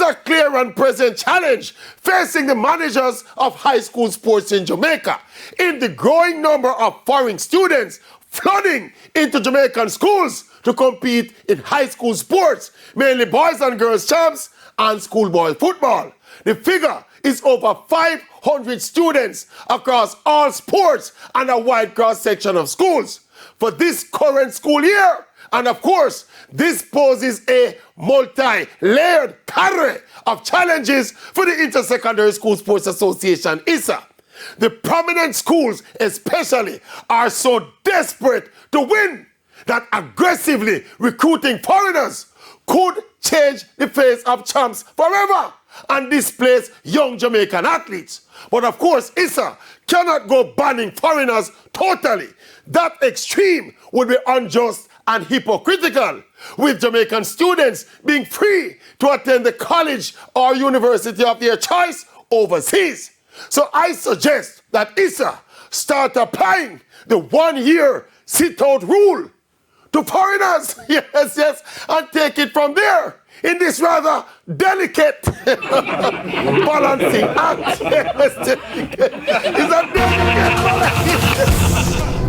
a clear and present challenge facing the managers of high school sports in Jamaica in the growing number of foreign students flooding into Jamaican schools to compete in high school sports, mainly boys and girls champs and schoolboy football. The figure is over 500 students across all sports and a wide cross-section of schools for this current school year. And of course, this poses a multi-layered carry of challenges for the Intersecondary School Sports Association, ISA. The prominent schools especially are so desperate to win that aggressively recruiting foreigners could change the face of champs forever and displace young Jamaican athletes. But of course, ISA cannot go banning foreigners totally. That extreme would be unjust and hypocritical, with Jamaican students being free to attend the college or university of their choice overseas. So I suggest that ISA start applying the 1 year sit-out rule to foreigners, yes, and take it from there in this rather delicate balancing act. It's a delicate balancing